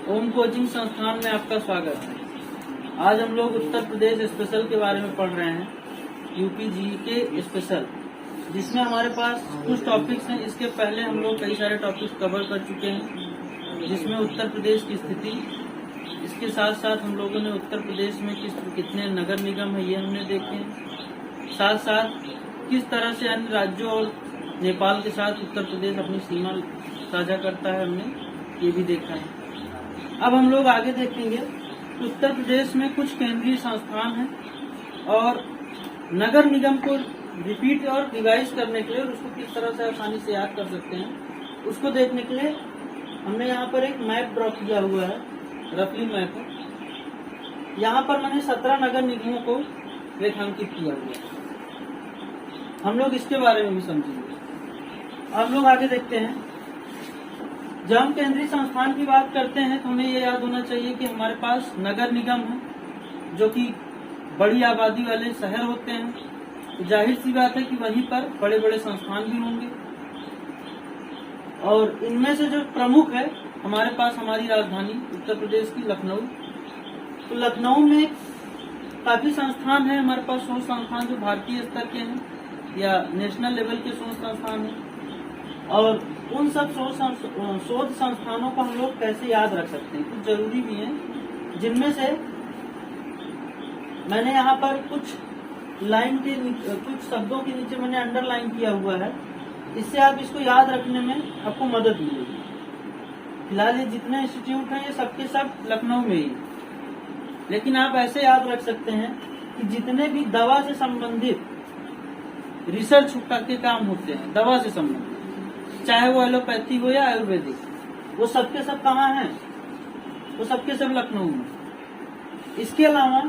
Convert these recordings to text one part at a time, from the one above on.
ओम coaching संस्थान में आपका स्वागत है। आज हम लोग उत्तर प्रदेश स्पेशल के बारे में पढ़ रहे हैं, यूपी जी के स्पेशल, जिसमें हमारे पास कुछ टॉपिक्स हैं। इसके पहले हम लोग कई सारे टॉपिक्स कवर कर चुके हैं, जिसमें उत्तर प्रदेश की स्थिति, इसके साथ साथ हम लोगों ने उत्तर प्रदेश में कितने नगर निगम है ये हमने देखे हैं। साथ साथ किस तरह से अन्य राज्यों और नेपाल के साथ उत्तर प्रदेश अपनी सीमा साझा करता है, हमने ये भी देखा है। अब हम लोग आगे देखेंगे उत्तर प्रदेश में कुछ केंद्रीय संस्थान हैं और नगर निगम को रिपीट और रिवाइज करने के लिए और उसको किस तरह से आसानी से याद कर सकते हैं, उसको देखने के लिए हमने यहाँ पर एक मैप ड्रॉ किया हुआ है, रफली मैप। यहाँ पर मैंने 17 नगर निगमों को रेखांकित किया हुआ है। हम लोग इसके बारे में भी समझेंगे। हम लोग आगे देखते हैं। जब हम केंद्रीय संस्थान की बात करते हैं तो हमें ये याद होना चाहिए कि हमारे पास नगर निगम है, जो कि बड़ी आबादी वाले शहर होते हैं। तो जाहिर सी बात है कि वहीं पर बड़े बड़े संस्थान भी होंगे और इनमें से जो प्रमुख है हमारे पास हमारी राजधानी उत्तर प्रदेश की लखनऊ। तो लखनऊ में काफी संस्थान है हमारे पास, 100 संस्थान जो भारतीय स्तर के हैं या नेशनल लेवल के 100 संस्थान हैं। और उन सब शोध संस्थानों को हम लोग कैसे याद रख सकते हैं, कुछ जरूरी भी है, जिनमें से मैंने यहाँ पर कुछ लाइन के कुछ शब्दों के नीचे मैंने अंडरलाइन किया हुआ है। इससे आप इसको याद रखने में आपको मदद मिलेगी। फिलहाल ये जितने इंस्टीट्यूट हैं ये सबके सब लखनऊ में ही, लेकिन आप ऐसे याद रख सकते हैं कि जितने भी दवा से संबंधित रिसर्च के काम होते हैं, दवा से संबंधित, चाहे वो एलोपैथी हो या आयुर्वेदिक, वो सबके सब कहाँ हैं? वो सबके सब लखनऊ में। इसके अलावा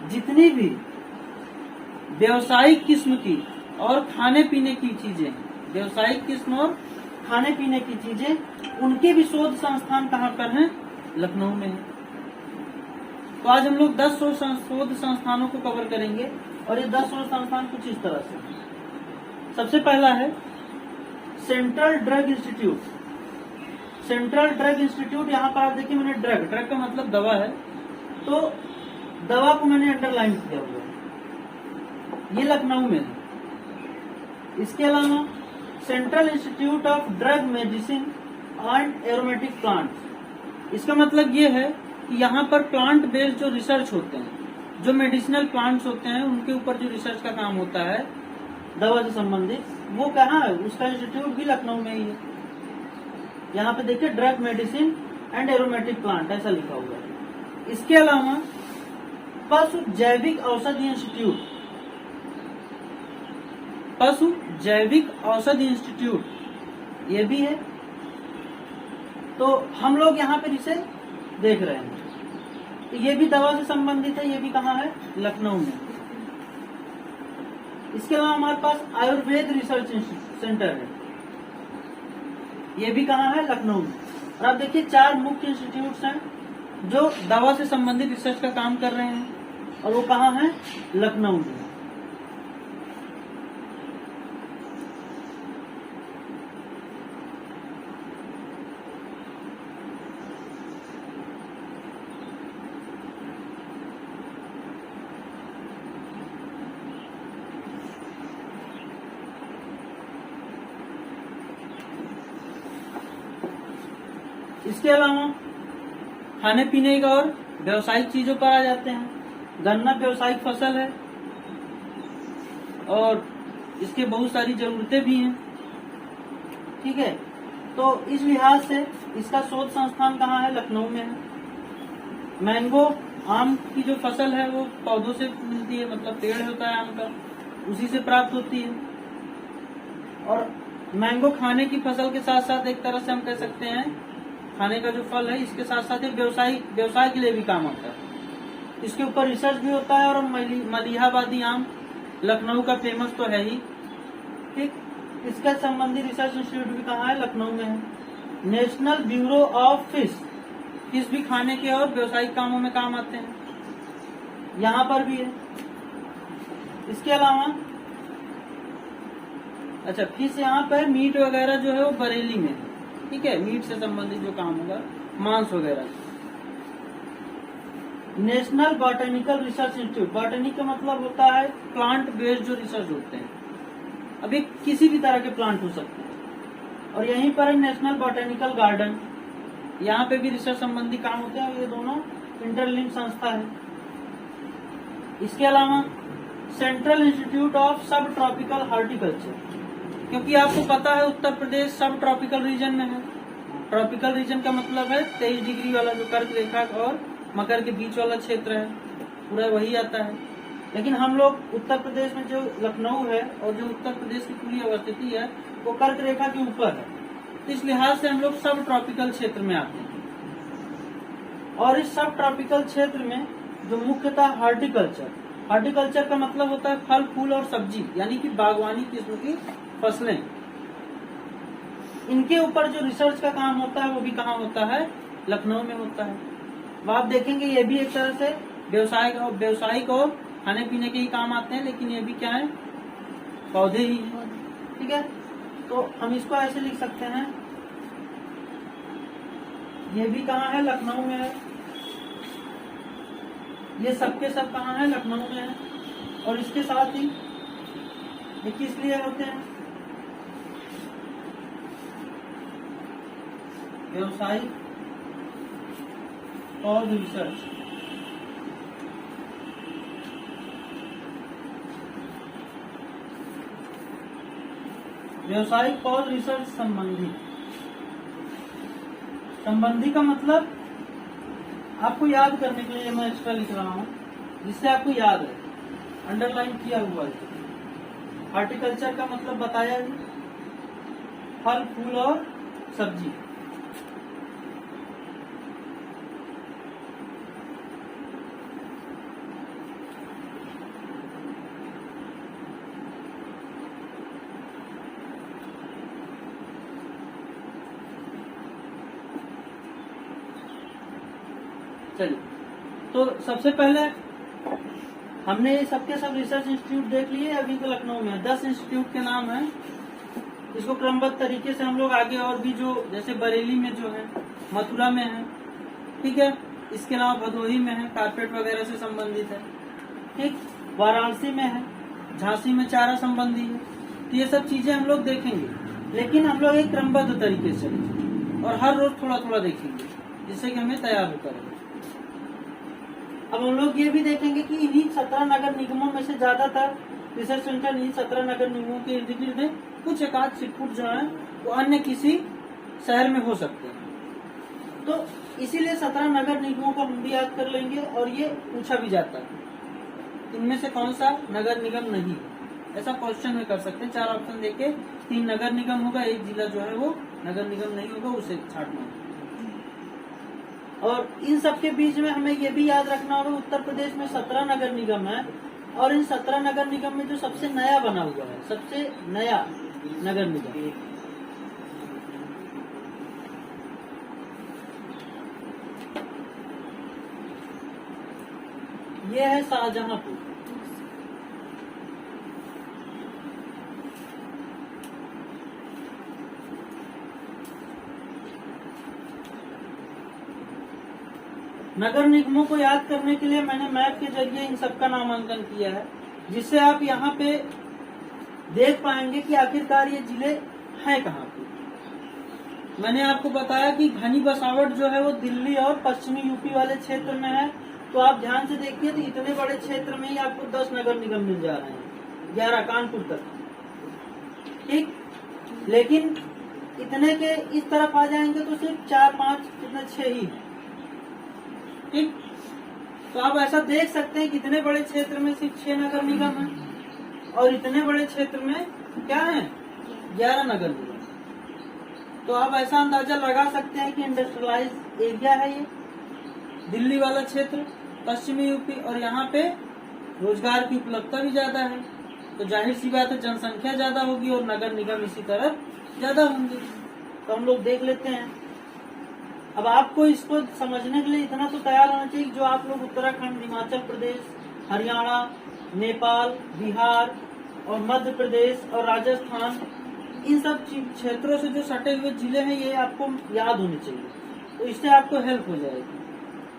जितनी भी व्यावसायिक किस्म की और खाने पीने की चीजें, व्यावसायिक किस्म और खाने पीने की चीजें, उनके भी शोध संस्थान कहाँ पर हैं? लखनऊ में है। तो आज हम लोग 10 शोध संस्थानों को कवर करेंगे और ये 10 शोध संस्थान कुछ इस तरह से। सबसे पहला है central drug institute. Central drug institute, यहाँ पर आप देखिए मैंने ड्रग का मतलब दवा है, तो दवा को मैंने अंडरलाइन किया हुआ है, ये लखनऊ में है। इसके अलावा central institute of drug medicine and aromatic plant, इसका मतलब ये है कि यहाँ पर प्लांट बेस्ड जो रिसर्च होते हैं, जो मेडिसिनल प्लांट्स होते हैं, उनके ऊपर जो रिसर्च का काम होता है दवा से संबंधित, वो कहाँ है? उसका इंस्टीट्यूट भी लखनऊ में ही है। यहाँ पे देखिए drug medicine and aromatic plant ऐसा लिखा हुआ है। इसके अलावा पशु जैविक औषधि इंस्टीट्यूट, पशु जैविक औषधि इंस्टीट्यूट ये भी है। तो हम लोग यहाँ पर इसे देख रहे हैं, तो ये भी दवा से संबंधित है, ये भी कहाँ है? लखनऊ में। इसके अलावा हमारे पास आयुर्वेद रिसर्च सेंटर है, ये भी कहाँ है? लखनऊ में। और आप देखिए 4 मुख्य इंस्टीट्यूट्स हैं जो दवा से संबंधित रिसर्च का काम कर रहे हैं और वो कहाँ है? लखनऊ में। इसके अलावा खाने पीने का और व्यवसायिक चीजों पर आ जाते हैं। गन्ना व्यवसायिक फसल है और इसके बहुत सारी जरूरतें भी हैं, ठीक है। तो इस लिहाज से इसका शोध संस्थान कहाँ है? लखनऊ में है। मैंगो, आम की जो फसल है वो पौधों से मिलती है, मतलब पेड़ होता है आम का, उसी से प्राप्त होती है। और मैंगो खाने की फसल के साथ साथ एक तरह से हम कह सकते हैं खाने का जो फल है, इसके साथ साथ एक व्यवसाय के लिए भी काम आता है। इसके ऊपर रिसर्च भी होता है। और मलिहाबादी आम लखनऊ का फेमस तो है ही, ठीक। इसका संबंधी रिसर्च इंस्टीट्यूट भी कहाँ है? लखनऊ में है। नेशनल ब्यूरो ऑफ फिश भी खाने के और व्यवसायिक कामों में काम आते हैं, यहाँ पर भी है। इसके अलावा अच्छा फिश यहाँ पर मीट वगैरह जो है वो बरेली में है, ठीक है। मीट से संबंधित जो काम होगा मांस वगैरह। National botanical research institute, botany का मतलब होता है प्लांट बेस्ड जो रिसर्च होते हैं। अब ये किसी भी तरह के प्लांट हो सकते हैं। और यहीं पर नेशनल बॉटनिकल गार्डन, यहाँ पे भी रिसर्च संबंधी काम होते हैं। ये दोनों इंटरलिंक संस्था है। इसके अलावा सेंट्रल इंस्टीट्यूट ऑफ सब ट्रॉपिकल हॉर्टिकल्चर, क्योंकि आपको पता है उत्तर प्रदेश सब ट्रॉपिकल रीजन में है। ट्रॉपिकल रीजन का मतलब है 23 डिग्री वाला जो कर्क रेखा और मकर के बीच वाला क्षेत्र है, पूरा वही आता है। लेकिन हम लोग उत्तर प्रदेश में जो लखनऊ है और जो उत्तर प्रदेश की पूरी अवस्थिति है वो कर्क रेखा के ऊपर है, इस लिहाज से हम लोग सब ट्रॉपिकल क्षेत्र में आते हैं। और इस सब ट्रॉपिकल क्षेत्र में जो मुख्यतः हॉर्टिकल्चर का मतलब होता है फल फूल और सब्जी, यानी कि बागवानी किस्म की फसलें। इनके ऊपर जो रिसर्च का काम होता है वो भी कहाँ होता है? लखनऊ में होता है। अब आप देखेंगे ये भी एक तरह से व्यवसायिक और खाने पीने के ही काम आते हैं, लेकिन ये भी क्या है? पौधे ही हैं। ठीक है, तो हम इसको ऐसे लिख सकते हैं, ये भी कहाँ है? लखनऊ में है। ये सबके सब कहाँ है? लखनऊ में है। और इसके साथ ही ये किस लिए होते हैं? व्यवसायिक और रिसर्च। व्यवसायिक और रिसर्च संबंधी का मतलब आपको याद करने के लिए मैं एक्स्ट्रा लिख रहा हूँ, जिससे आपको याद है, अंडरलाइन किया हुआ है। हॉर्टिकल्चर का मतलब बताया है, फल फूल और सब्जी। चलिए, तो सबसे पहले हमने सबके सब रिसर्च इंस्टीट्यूट देख लिए। अभी तो लखनऊ में 10 इंस्टीट्यूट के नाम है। इसको क्रमबद्ध तरीके से हम लोग आगे और भी जो, जैसे बरेली में जो है, मथुरा में है, ठीक है, इसके अलावा भदोही में है, कारपेट वगैरह से संबंधित है, ठीक, वाराणसी में है, झांसी में चारा संबंधी है। तो ये सब चीजें हम लोग देखेंगे, लेकिन हम लोग एक क्रमबद्ध तरीके से और हर रोज थोड़ा थोड़ा देखेंगे, जिससे कि हमें तैयार होता रहे। अब हम लोग ये भी देखेंगे कि इन्हीं 17 नगर निगमों में से ज्यादातर रिसर्च सेंटर इन्हीं 17 नगर निगमों के इर्द गिर्द है। कुछ एकाध छिटपुट जो है वो अन्य किसी शहर में हो सकते हैं। तो इसीलिए 17 नगर निगमों को हम भी याद कर लेंगे। और ये पूछा भी जाता है, इनमें से कौन सा नगर निगम नहीं है, ऐसा क्वेश्चन में कर सकते हैं। 4 ऑप्शन देके 3 नगर निगम होगा, एक जिला जो है वो नगर निगम नहीं होगा, उसे छांटना। और इन सब के बीच में हमें ये भी याद रखना होगा, उत्तर प्रदेश में 17 नगर निगम है, और इन 17 नगर निगम में जो सबसे नया बना हुआ है, सबसे नया नगर निगम, ये है शाहजहांपुर। नगर निगमों को याद करने के लिए मैंने मैप के जरिए इन सबका नामांकन किया है, जिससे आप यहाँ पे देख पाएंगे कि आखिरकार ये जिले हैं कहाँ पे। मैंने आपको बताया कि घनी बसावट जो है वो दिल्ली और पश्चिमी यूपी वाले क्षेत्र में है। तो आप ध्यान से देखिए, तो इतने बड़े क्षेत्र में ही आपको 10 नगर निगम मिल जा रहे हैं, 11 कानपुर तक, ठीक। लेकिन इतने के इस तरफ आ जाएंगे तो सिर्फ 4-5 कितने 6 ही है, ठीक। तो आप ऐसा देख सकते हैं कितने बड़े क्षेत्र में सिर्फ 6 नगर निगम है, और इतने बड़े क्षेत्र में क्या है 11 नगर निगम। तो आप ऐसा अंदाजा लगा सकते हैं कि इंडस्ट्रियलाइज एरिया है ये दिल्ली वाला क्षेत्र, पश्चिमी यूपी, और यहाँ पे रोजगार की उपलब्धता भी ज्यादा है। तो जाहिर सी बात है जनसंख्या ज्यादा होगी और नगर निगम इसी तरह ज्यादा होंगे। तो हम लोग देख लेते हैं। अब आपको इसको समझने के लिए इतना तो तैयार होना चाहिए, जो आप लोग उत्तराखंड, हिमाचल प्रदेश, हरियाणा, नेपाल, बिहार और मध्य प्रदेश और राजस्थान, इन सब क्षेत्रों से जो सटे हुए जिले हैं ये आपको याद होने चाहिए। तो इससे आपको हेल्प हो जाएगी।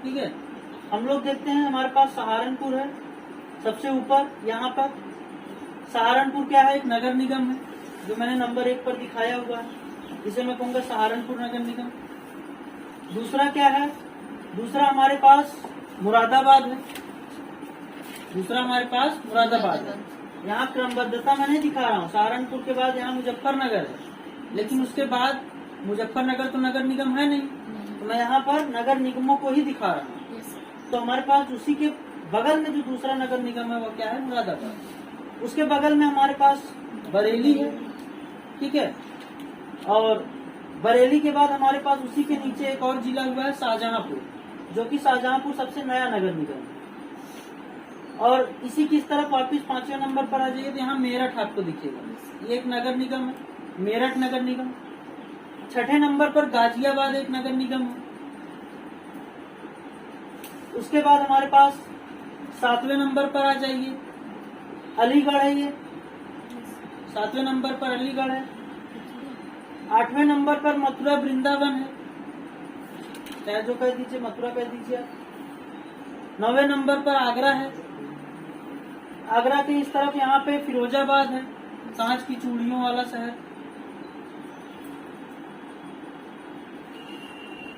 ठीक है, हम लोग देखते हैं हमारे पास सहारनपुर है सबसे ऊपर। यहाँ पर सहारनपुर क्या है, एक नगर निगम है जो मैंने नंबर 1 पर दिखाया हुआ है, इसे मैं कहूँगा सहारनपुर नगर निगम। दूसरा क्या है, दूसरा हमारे पास मुरादाबाद है। दूसरा हमारे पास मुरादाबाद है। यहाँ क्रमबद्धता मैं नहीं दिखा रहा हूँ, सहारनपुर के बाद यहाँ मुजफ्फरनगर है, लेकिन उसके बाद मुजफ्फरनगर तो नगर निगम है नहीं, तो मैं यहाँ पर नगर निगमों को ही दिखा रहा हूँ। तो हमारे पास उसी के बगल में जो दूसरा नगर निगम है वो क्या है, मुरादाबाद। उसके बगल में हमारे पास बरेली है। ठीक है, और बरेली के बाद हमारे पास उसी के नीचे एक और जिला हुआ है शाहजहांपुर, जो कि शाहजहांपुर सबसे नया नगर निगम है। और इसी की इस तरफ वापिस 5वें नंबर पर आ जाइए तो यहाँ मेरठ आपको दिखेगा, ये एक नगर निगम है, मेरठ नगर निगम। 6ठे नंबर पर गाजियाबाद एक नगर निगम है। उसके बाद हमारे पास 7वें नंबर पर आ जाइए, अलीगढ़ है, ये 7वें नंबर पर अलीगढ़ है। 8वें नंबर पर मथुरा वृंदावन है, चाहे जो कह दीजिए, मथुरा कह दीजिए। 9वें नंबर पर आगरा है। आगरा के इस तरफ यहाँ पे फिरोजाबाद है, कांच की चूड़ियों वाला शहर।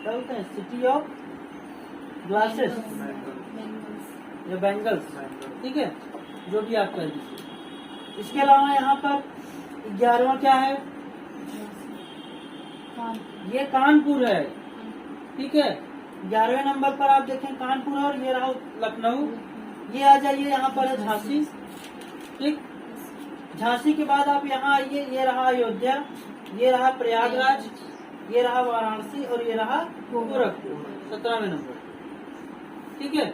क्या बोलते हैं, सिटी ऑफ ग्लासेस या बैंगल्स। ठीक है, जो भी आप कह दीजिए। इसके अलावा यहाँ पर 11वां क्या है, ये कानपुर है। ठीक है, 11वें नंबर पर आप देखें कानपुर, और ये रहा लखनऊ। ये आ जाइए, यहाँ पर है झांसी। ठीक, झांसी के बाद आप यहाँ आइए, ये रहा अयोध्या, ये रहा प्रयागराज, ये रहा वाराणसी, और ये रहा गोरखपुर 17वें नंबर। ठीक है,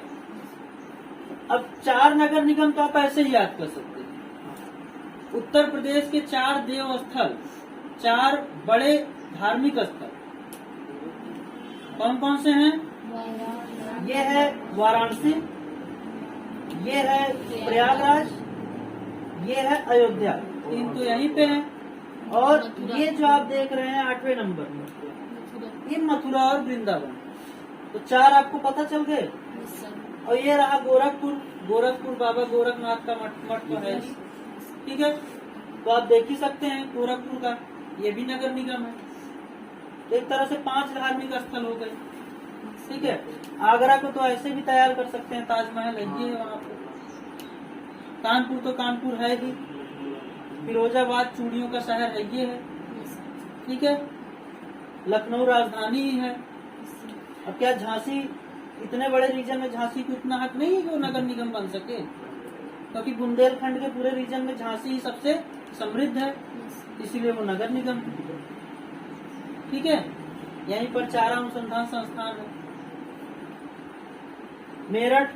अब 4 नगर निगम तो आप ऐसे ही याद कर सकते हैं। उत्तर प्रदेश के 4 देव स्थल, 4 बड़े धार्मिक स्थल कौन कौन से हैं? ये है वाराणसी, ये है प्रयागराज, ये है अयोध्या, 3 तो यहीं पे हैं। और ये जो आप देख रहे हैं 8वें नंबर में, ये मथुरा और वृंदावन। तो 4 आपको पता चल गए। और ये रहा गोरखपुर, गोरखपुर बाबा गोरखनाथ का मठ तो है। ठीक है, तो आप देख ही सकते हैं गोरखपुर का, ये भी नगर निगम है। एक तरह से 5 धार्मिक स्थल हो गए। ठीक है, आगरा को तो ऐसे भी तैयार कर सकते हैं, ताजमहल है ये है वहाँ पे। कानपुर तो कानपुर है ही, फिरोजाबाद चूड़ियों का शहर है ये है। ठीक है, लखनऊ राजधानी ही है। अब क्या झांसी, इतने बड़े रीजन में झांसी को इतना हक नहीं है कि वो नगर निगम बन सके, क्योंकि बुंदेलखंड के पूरे रीजन में झांसी ही सबसे समृद्ध है, इसीलिए वो नगर निगम है। ठीक है, यहीं पर 4 अनुसंधान संस्थान है, मेरठ।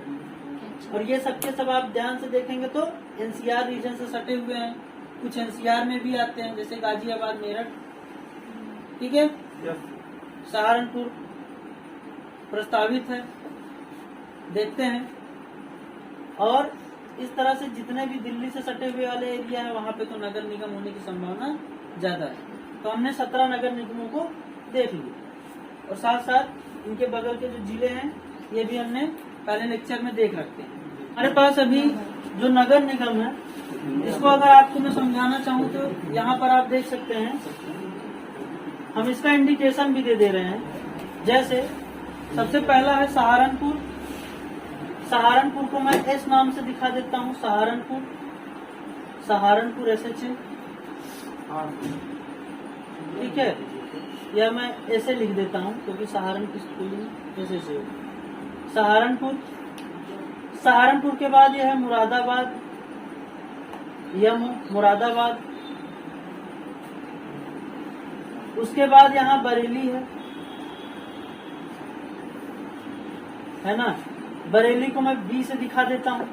और ये सबके सब आप ध्यान से देखेंगे तो एनसीआर रीजन से सटे हुए हैं, कुछ एनसीआर में भी आते हैं, जैसे गाजियाबाद, मेरठ। ठीक है, सहारनपुर प्रस्तावित है, देखते हैं। और इस तरह से जितने भी दिल्ली से सटे हुए वाले एरिया है वहाँ पे तो नगर निगम होने की संभावना ज्यादा है। तो हमने 17 नगर निगमों को देख लिया, और साथ साथ इनके बगल के जो जिले हैं ये भी हमने पहले लेक्चर में देख रखे हैं। हमारे पास अभी जो नगर निगम है, इसको अगर आपको मैं समझाना चाहूँ तो यहाँ पर आप देख सकते हैं, हम इसका इंडिकेशन भी दे रहे हैं। जैसे सबसे पहला है सहारनपुर। सहारनपुर को मैं एस नाम से दिखा देता हूँ, सहारनपुर, सहारनपुर SH। ठीक है, या मैं ऐसे लिख देता हूँ क्योंकि सहारनपुर स्पेलिंग ऐसे से। सहारनपुर, सहारनपुर के बाद यह है मुरादाबाद, यह मुरादाबाद। उसके बाद यहाँ बरेली है ना। बरेली को मैं बी से दिखा देता हूँ।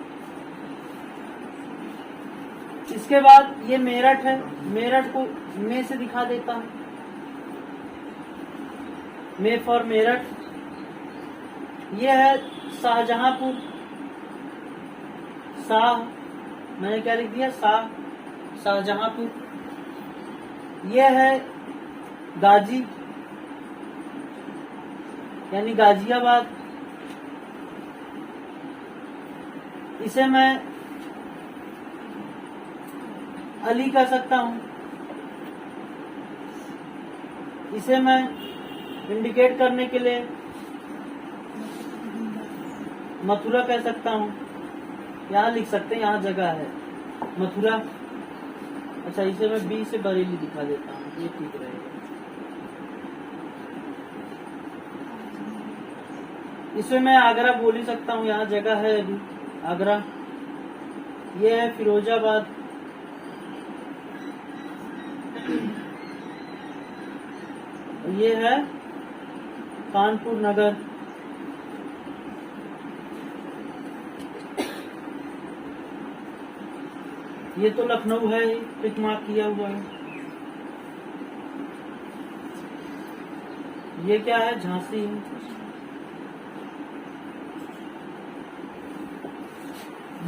इसके बाद ये मेरठ है, मेरठ को मे से दिखा देता हूँ, मे फॉर मेरठ। ये है शाहजहांपुर, शाह, मैंने क्या लिख दिया, शाह, शाहजहांपुर। ये है गाजी, यानी गाजियाबाद, इसे मैं अली कह सकता हूँ। इसे मैं इंडिकेट करने के लिए मथुरा कह सकता हूँ। यहाँ लिख सकते हैं, यहाँ जगह है मथुरा। अच्छा, इसे मैं बी से बरेली दिखा देता हूँ, ये ठीक रहेगा। इसे मैं आगरा बोल ही सकता हूँ, यहाँ जगह है अभी आगरा। ये है फिरोजाबाद, ये है कानपुर नगर, ये तो लखनऊ है, टिक मार्क किया हुआ है। ये क्या है, झांसी है।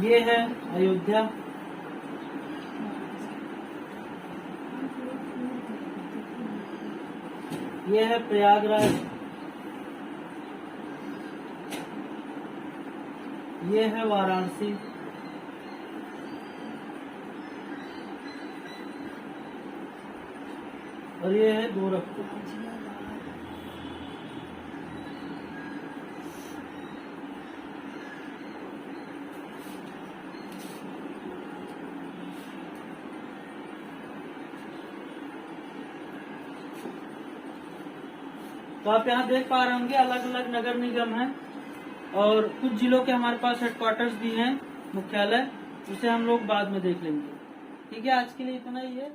ये है अयोध्या, ये है प्रयागराज, ये है वाराणसी, और ये है गोरखपुर। तो आप यहाँ देख पा रहे होंगे अलग अलग नगर निगम हैं, और कुछ जिलों के हमारे पास हेडक्वार्टर्स भी हैं, मुख्यालय, उसे हम लोग बाद में देख लेंगे। ठीक है, आज के लिए इतना ही है।